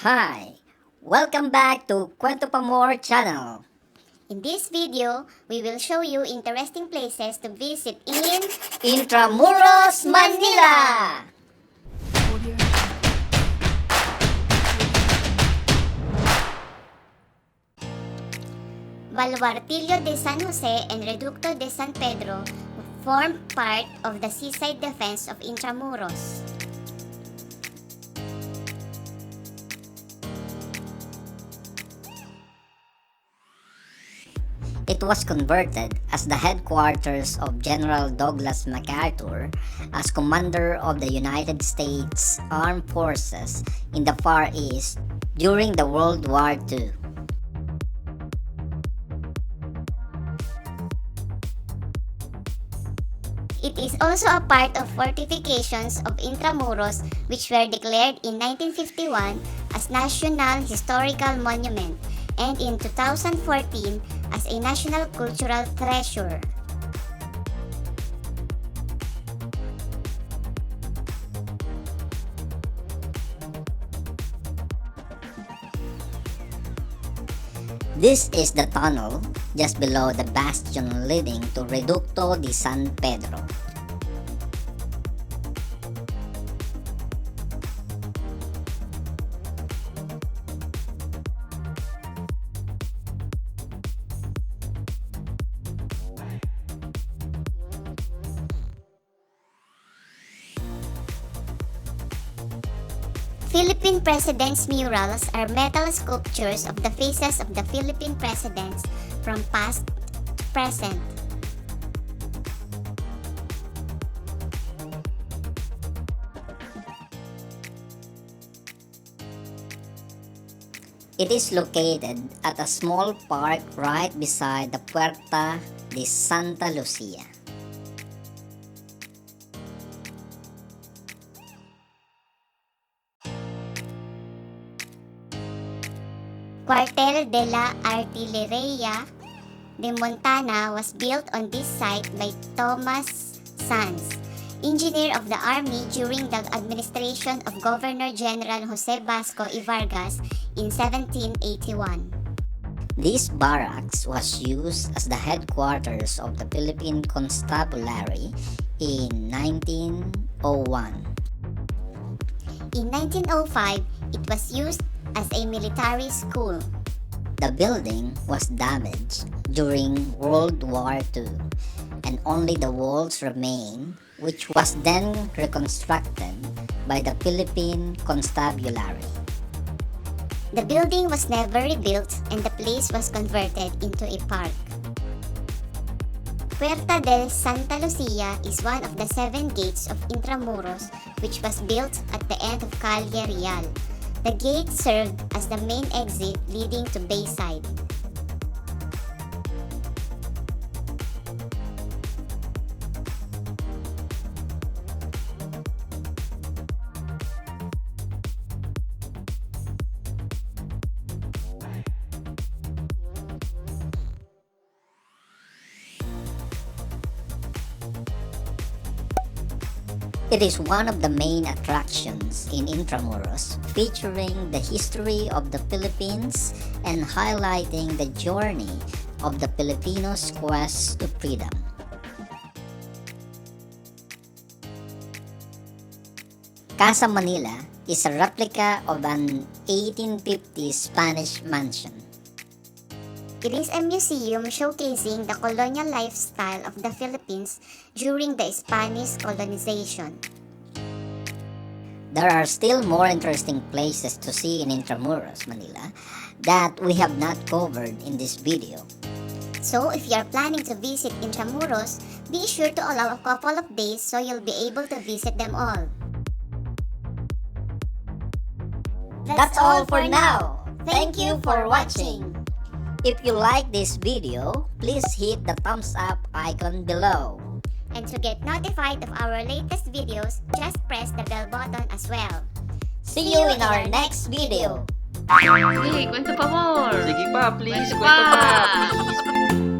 Hi! Welcome back to Kwento Pa More channel. In this video, we will show you interesting places to visit in Intramuros Manila! Baluartillo de San Jose and Reducto de San Pedro form part of the seaside defense of Intramuros. It was converted as the headquarters of General Douglas MacArthur as commander of the United States Armed Forces in the Far East during the World War II. It is also a part of fortifications of Intramuros which were declared in 1951 as National Historical Monument and in 2014 as a National Cultural Treasure. This is the tunnel just below the bastion leading to Reducto de San Pedro. Philippine Presidents' murals are metal sculptures of the faces of the Philippine presidents from past to present. It is located at a small park right beside the Puerta de Santa Lucia. Cuartel de la Artillería de Montana was built on this site by Thomas Sanz, engineer of the army during the administration of Governor-General Jose Vasco y Vargas in 1781. This barracks was used as the headquarters of the Philippine Constabulary in 1901. In 1905, it was used as a military school. The building was damaged during World War II, and only the walls remain, which was then reconstructed by the Philippine Constabulary. The building was never rebuilt and the place was converted into a park. Puerta de Santa Lucia is one of the 7 gates of Intramuros which was built at the end of Calle Rizal. The gate served as the main exit leading to Bayside. It is one of the main attractions in Intramuros, featuring the history of the Philippines and highlighting the journey of the Filipinos' quest to freedom. Casa Manila is a replica of an 1850s Spanish mansion. It is a museum showcasing the colonial lifestyle of the Philippines during the Spanish colonization. There are still more interesting places to see in Intramuros, Manila that we have not covered in this video. So if you are planning to visit Intramuros, be sure to allow a couple of days so you'll be able to visit them all. That's all for now. Thank you for watching. If you like this video, please hit the thumbs up icon below. And to get notified of our latest videos, just press the bell button as well. See you in our next video. Hey, kwento pa more! Sige pa, please. Kwento Kwento pa, pa! please.